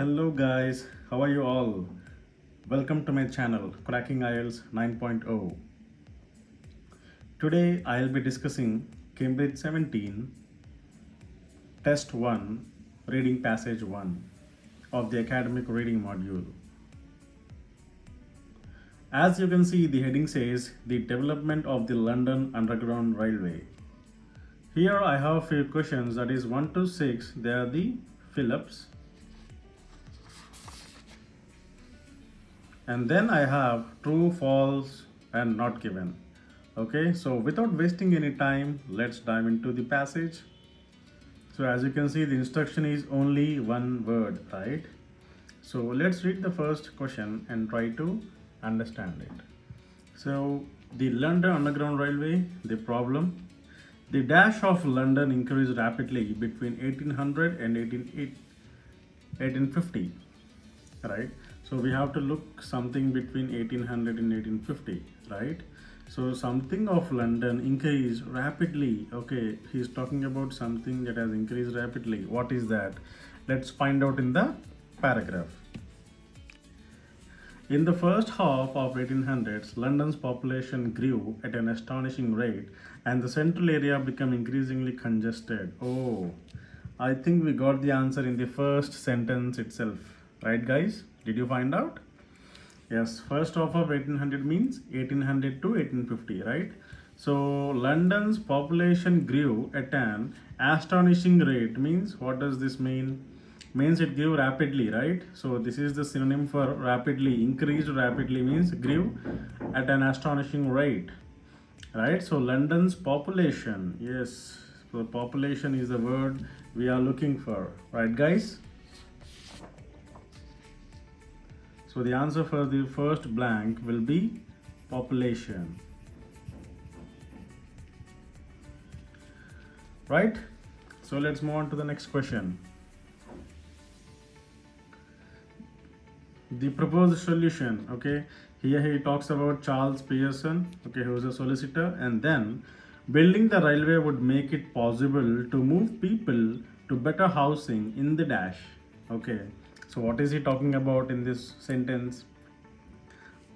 Hello guys, how are you all? Welcome to my channel Cracking IELTS 9.0. Today I'll be discussing Cambridge 17 Test 1 Reading Passage 1 of the Academic Reading module. As you can see, the heading says the development of the London Underground Railway. Here I have a few questions, that is 1 to 6, they are the fill-ups. And then I have true, false and not given. Okay, so without wasting any time, let's dive into the passage. So as you can see, the instruction is only one word, right? So let's read the first question and try to understand it. So the London Underground Railway, the problem. The dash of London increased rapidly between 1800 and 1850, right? So we have to look something between 1800 and 1850, right? So something of London increased rapidly. Okay, he's talking about something that has increased rapidly. What is that? Let's find out in the paragraph. In the first half of 1800s, London's population grew at an astonishing rate and the central area became increasingly congested. Oh, I think we got the answer in the first sentence itself. Right guys? Did you find out? Yes, first half of 1800 means 1800 to 1850, right? So London's population grew at an astonishing rate means what does this mean? Means it grew rapidly, right? So this is the synonym for rapidly. Increased rapidly means grew at an astonishing rate, right? So London's population, yes, so population is the word we are looking for, right guys? So the answer for the first blank will be population. Right? So let's move on to the next question. The proposed solution, okay. Here he talks about Charles Pearson, okay, who was a solicitor, and then building the railway would make it possible to move people to better housing in the dash, okay. So what is he talking about in this sentence?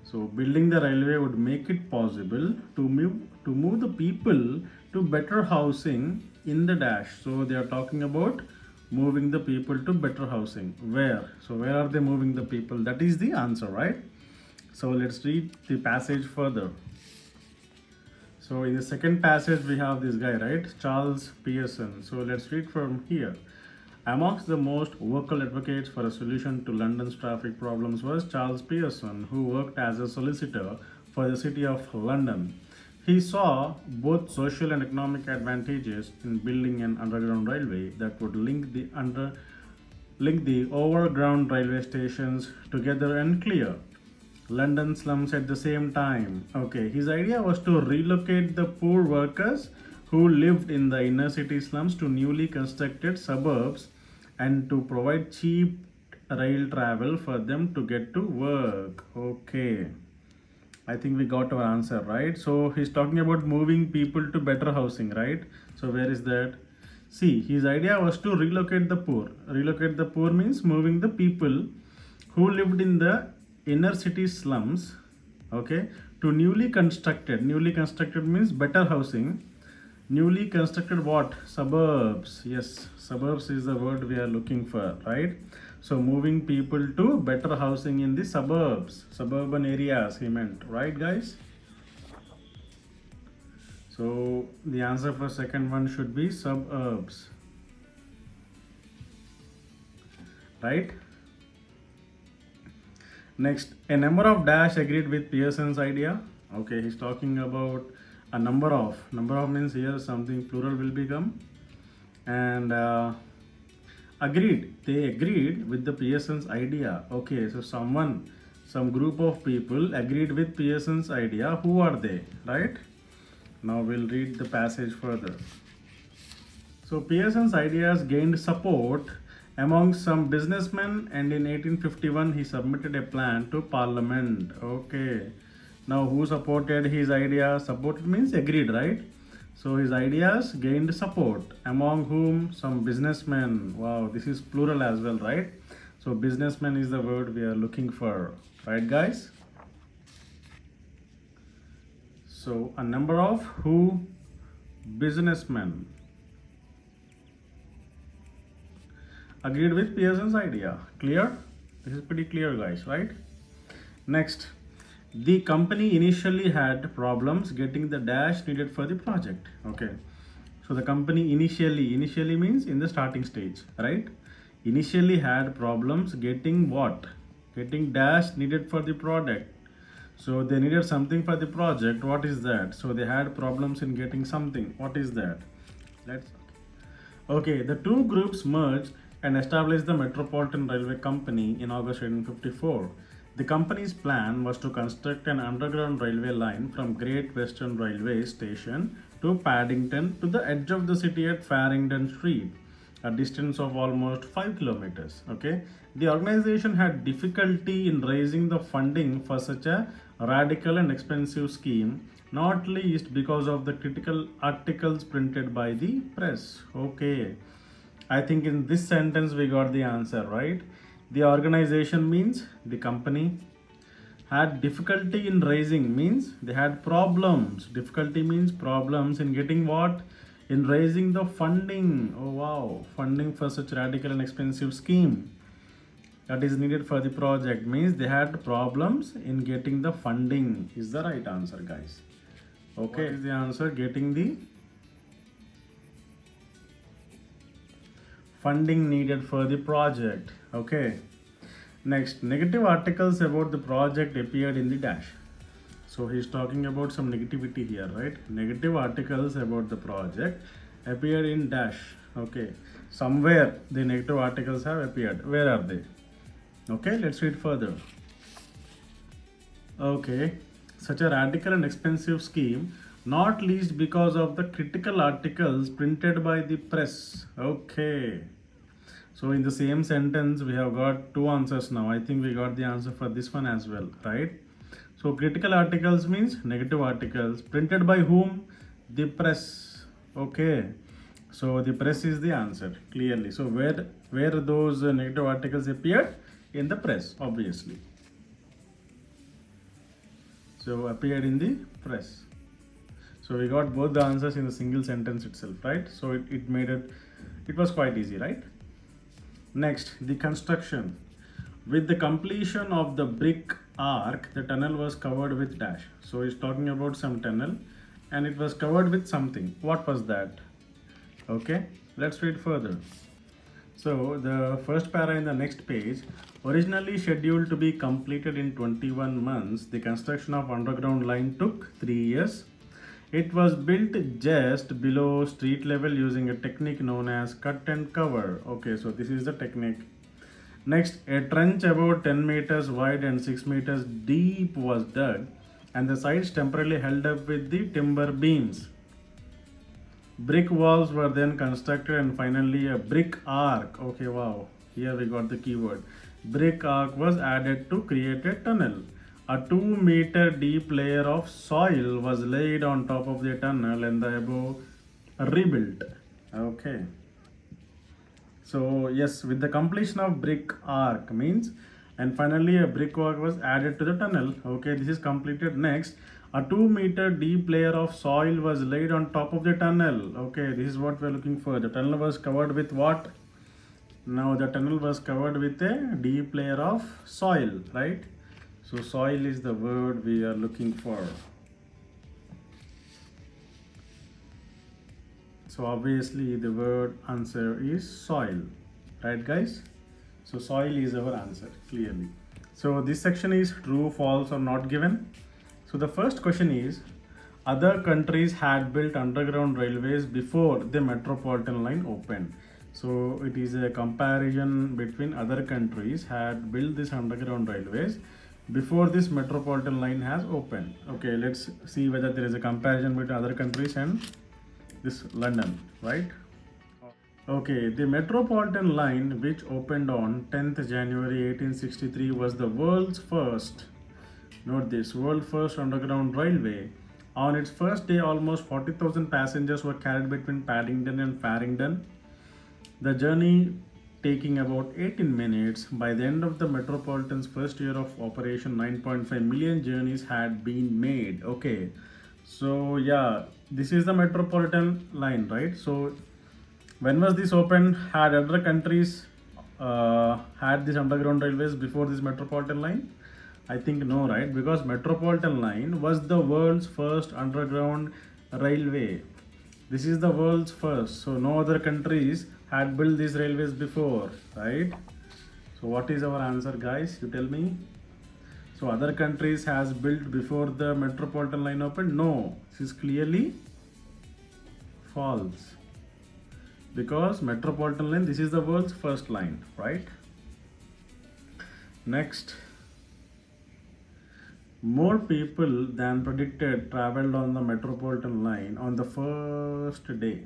So building the railway would make it possible to move the people to better housing in the dash. So they are talking about moving the people to better housing. Where? So where are they moving the people? That is the answer, right? So let's read the passage further. So in the second passage we have this guy, right? Charles Pearson. So let's read from here. Amongst the most vocal advocates for a solution to London's traffic problems was Charles Pearson, who worked as a solicitor for the City of London. He saw both social and economic advantages in building an underground railway that would link the overground railway stations together and clear London slums at the same time. Okay, his idea was to relocate the poor workers who lived in the inner city slums to newly constructed suburbs and to provide cheap rail travel for them to get to work. Okay, I think we got our answer, right? So he's talking about moving people to better housing, right? So where is that? See, his idea was to relocate the poor. Relocate the poor means moving the people who lived in the inner city slums, okay, to newly constructed means better housing. Newly constructed what? Suburbs. Yes, suburbs is the word we are looking for, right? So moving people to better housing in the suburbs, suburban areas he meant, right guys? So the answer for second one should be suburbs, right? Next, a number of dash agreed with Pearson's idea. Okay, he's talking about a number of means here something plural will become, and they agreed with the Pearson's idea. Okay, so some group of people agreed with Pearson's idea. Who are they, right? Now we'll read the passage further. So Pearson's ideas gained support among some businessmen, and in 1851 he submitted a plan to Parliament. Okay, now who supported his idea? Supported means agreed, right? So his ideas gained support, among whom some businessmen. Wow, this is plural as well, right? So businessman is the word we are looking for, right guys? So a number of who businessmen agreed with Pearson's idea. Clear? This is pretty clear guys, right? Next, the company initially had problems getting the dash needed for the project. Okay, so the company initially means in the starting stage, right? Initially had problems getting what? Getting dash needed for the product. So they needed something for the project. What is that? So they had problems in getting something. What is that? Let's Okay, the two groups merged and established the Metropolitan Railway Company in August 1854. The company's plan was to construct an underground railway line from Great Western Railway Station to Paddington to the edge of the city at Farringdon Street, a distance of almost 5 kilometers. Okay, the organization had difficulty in raising the funding for such a radical and expensive scheme, not least because of the critical articles printed by the press. Okay, I think in this sentence we got the answer, right? The organization means the company had difficulty in raising means they had problems. Difficulty means problems in getting what? In raising the funding. Oh wow, funding for such radical and expensive scheme that is needed for the project means they had problems in getting the funding is the right answer guys. Okay, what is the answer? Getting the funding needed for the project. Okay, next, negative articles about the project appeared in the dash. So he's talking about some negativity here, right? Negative articles about the project appeared in dash. Okay, somewhere the negative articles have appeared. Where are they? Okay, let's read further. Okay, such a radical and expensive scheme, not least because of the critical articles printed by the press. Okay, so in the same sentence we have got two answers now. I think we got the answer for this one as well, right? So critical articles means negative articles printed by whom? The press. Okay, so the press is the answer clearly. So where those negative articles appeared? In the press, obviously. So appeared in the press. So we got both the answers in a single sentence itself, right? So it made it was quite easy, right? Next, the construction. With the completion of the brick arc, the tunnel was covered with dash. So he's talking about some tunnel and it was covered with something. What was that? Okay, let's read further. So the first para in the next page, originally scheduled to be completed in 21 months, the construction of underground line took 3 years. It was built just below street level using a technique known as cut and cover. Okay, so this is the technique. Next, a trench about 10 meters wide and 6 meters deep was dug and the sides temporarily held up with the timber beams. Brick walls were then constructed and finally a brick arc. Okay, wow, here we got the keyword. Brick arc was added to create a tunnel. A 2-meter deep layer of soil was laid on top of the tunnel and the above rebuilt. Okay. So yes, with the completion of brick arc means and finally a brickwork was added to the tunnel. Okay, this is completed. Next, a 2-meter deep layer of soil was laid on top of the tunnel. Okay, this is what we're looking for. The tunnel was covered with what? Now the tunnel was covered with a deep layer of soil, right? So soil is the word we are looking for. So obviously the word answer is soil, right guys? So soil is our answer clearly. So this section is true, false or not given. So the first question is, other countries had built underground railways before the Metropolitan line opened. So it is a comparison between other countries had built this underground railways before this Metropolitan line has opened. Okay, let's see whether there is a comparison between other countries and this London, right? Okay, the Metropolitan line, which opened on 10th January 1863, was the world's first, note this, world first underground railway. On its first day, almost 40,000 passengers were carried between Paddington and Farringdon. The journey taking about 18 minutes. By the end of the Metropolitan's first year of operation, 9.5 million journeys had been made. Okay, so yeah, this is the Metropolitan line, right? So when was this opened? Had other countries had these underground railways before this Metropolitan line? I think no, right? Because Metropolitan line was the world's first underground railway. This is the world's first. So no other countries had built these railways before, right? So what is our answer, guys? You tell me. So other countries has built before the Metropolitan line opened? No, this is clearly false. Because Metropolitan line, this is the world's first line, right? Next, more people than predicted traveled on the Metropolitan line on the first day.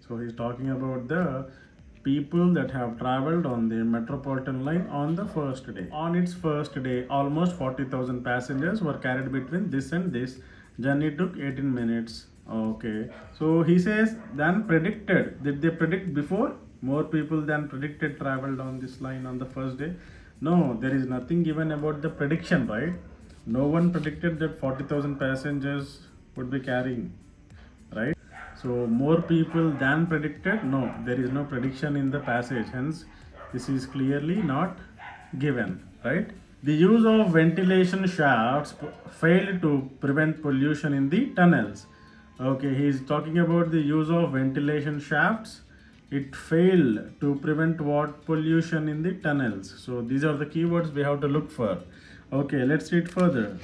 So he's talking about the people that have traveled on the Metropolitan line on the first day. On its first day, almost 40,000 passengers were carried between this and this. Journey took 18 minutes. Okay, so he says than predicted. Did they predict before? More people than predicted traveled on this line on the first day. No, there is nothing given about the prediction, right? No one predicted that 40,000 passengers would be carrying, right? So more people than predicted. No, there is no prediction in the passage. Hence, this is clearly not given, right? The use of ventilation shafts failed to prevent pollution in the tunnels. Okay, he is talking about the use of ventilation shafts. It failed to prevent what? Pollution in the tunnels. So these are the keywords we have to look for. Okay, let's read further.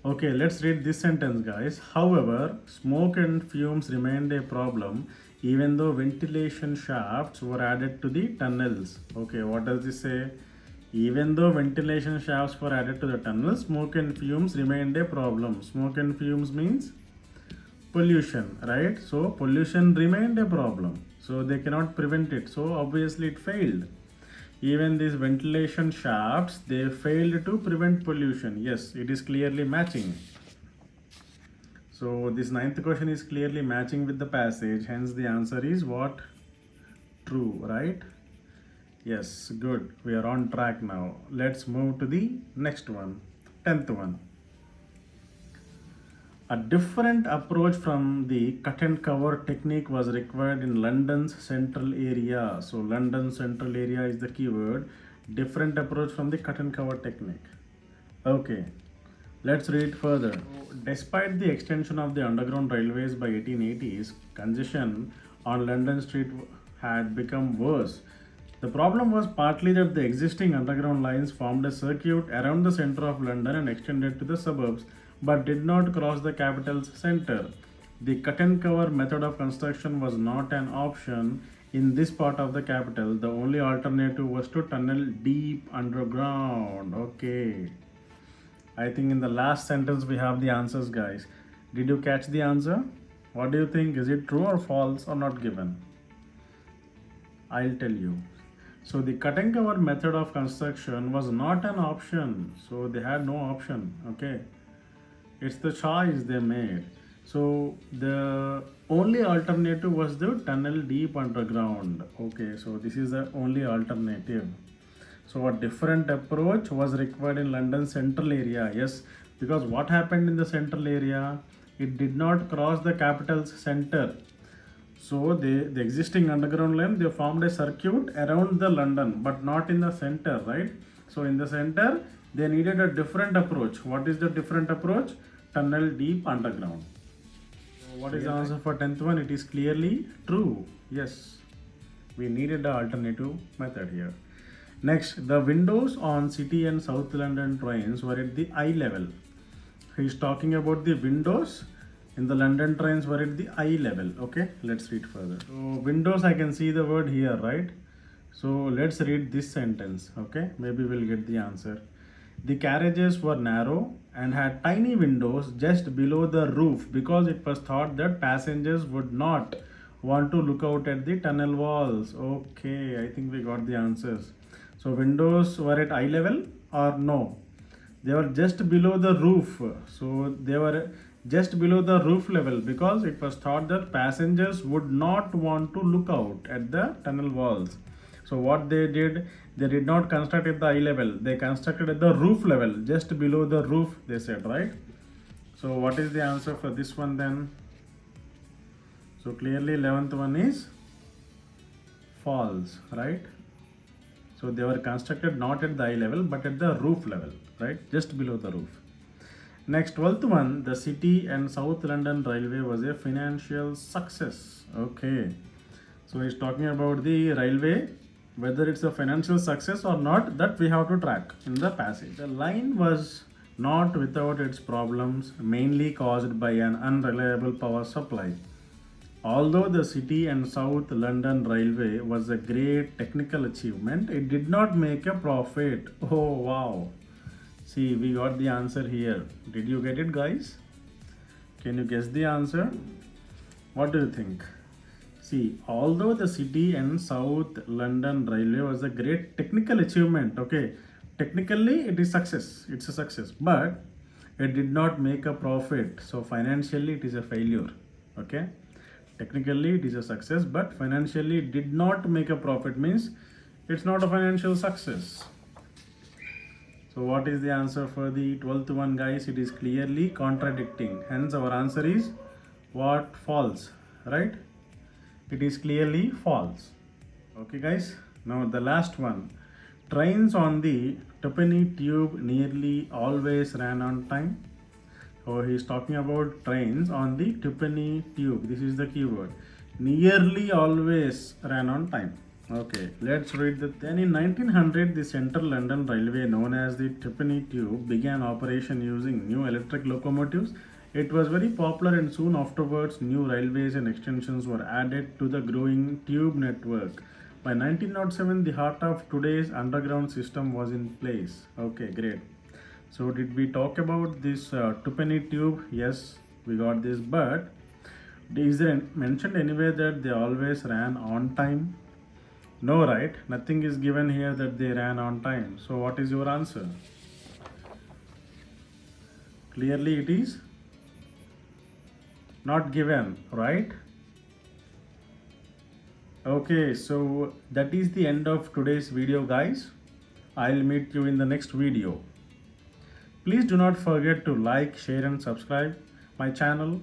Okay, let's read this sentence, guys. However, smoke and fumes remained a problem even though ventilation shafts were added to the tunnels. Okay, what does this say? Even though ventilation shafts were added to the tunnels, smoke and fumes remained a problem. Smoke and fumes means pollution, right? So pollution remained a problem. So they cannot prevent it. So obviously it failed. Even these ventilation shafts, they failed to prevent pollution. Yes, it is clearly matching. So this ninth question is clearly matching with the passage. Hence the answer is what? True, right? Yes, good. We are on track now. Let's move to the next one. 10th one. A different approach from the cut and cover technique was required in London's central area. So London central area is the keyword. Different approach from the cut and cover technique. Okay, let's read further. Despite the extension of the underground railways by 1880s, congestion on London Street had become worse. The problem was partly that the existing underground lines formed a circuit around the centre of London and extended to the suburbs, but did not cross the capital's centre. The cut and cover method of construction was not an option in this part of the capital. The only alternative was to tunnel deep underground. Okay. I think in the last sentence we have the answers, guys. Did you catch the answer? What do you think? Is it true or false or not given? I'll tell you. So the cut and cover method of construction was not an option. So they had no option. Okay. It's the choice they made. So the only alternative was the tunnel deep underground. Okay, so this is the only alternative. So a different approach was required in London central area. Yes, because what happened in the central area? It did not cross the capital's center. So the existing underground line, they formed a circuit around the London, but not in the center, right? So in the center, they needed a different approach. What is the different approach? Tunnel deep underground. So what is the answer for 10th one? It is clearly true. Yes, we needed the alternative method here. Next, the windows on City and South London trains were at the eye level. He is talking about the windows in the London trains were at the eye level. Okay, let's read further. So windows, I can see the word here, right? So let's read this sentence. Okay, maybe we'll get the answer. The carriages were narrow and had tiny windows just below the roof because it was thought that passengers would not want to look out at the tunnel walls. Okay, I think we got the answers. So windows were at eye level or no? They were just below the roof. So just below the roof level, because it was thought that passengers would not want to look out at the tunnel walls. So what they did not construct at the eye level, they constructed at the roof level, just below the roof, they said, right? So what is the answer for this one then? So clearly 11th one is false, right? So they were constructed not at the eye level but at the roof level, right? Just below the roof. Next, 12th one, the City and South London Railway was a financial success. Okay. So he's talking about the railway, whether it's a financial success or not, that we have to track in the passage. The line was not without its problems, mainly caused by an unreliable power supply. Although the City and South London Railway was a great technical achievement, it did not make a profit. Oh wow. See, we got the answer here. Did you get it, guys? Can you guess the answer? What do you think? See, although the City and South London Railway was a great technical achievement, okay, technically it is success, it's a success, but it did not make a profit. So financially it is a failure, okay. Technically it is a success, but financially it did not make a profit, means it's not a financial success. So what is the answer for the 12th one, guys? It is clearly contradicting. Hence our answer is what? False, right? It is clearly false. Okay, guys. Now the last one. Trains on the Twopenny Tube nearly always ran on time. So he is talking about trains on the Twopenny Tube. This is the keyword. Nearly always ran on time. Okay, let's read that. Then in 1900, the Central London Railway, known as the Twopenny Tube, began operation using new electric locomotives. It was very popular, and soon afterwards, new railways and extensions were added to the growing tube network. By 1907, the heart of today's underground system was in place. Okay, great. So did we talk about this Twopenny Tube? Yes, we got this, but is there mentioned anywhere that they always ran on time? No, right? Nothing is given here that they ran on time. So what is your answer? Clearly it is not given, right? Okay, so that is the end of today's video, guys. I'll meet you in the next video. Please do not forget to like, share and subscribe my channel.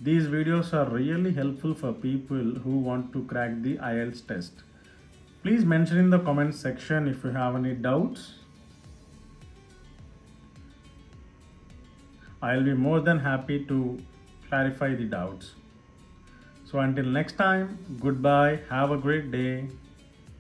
These videos are really helpful for people who want to crack the IELTS test. Please mention in the comment section if you have any doubts. I'll be more than happy to clarify the doubts. So until next time, goodbye, have a great day.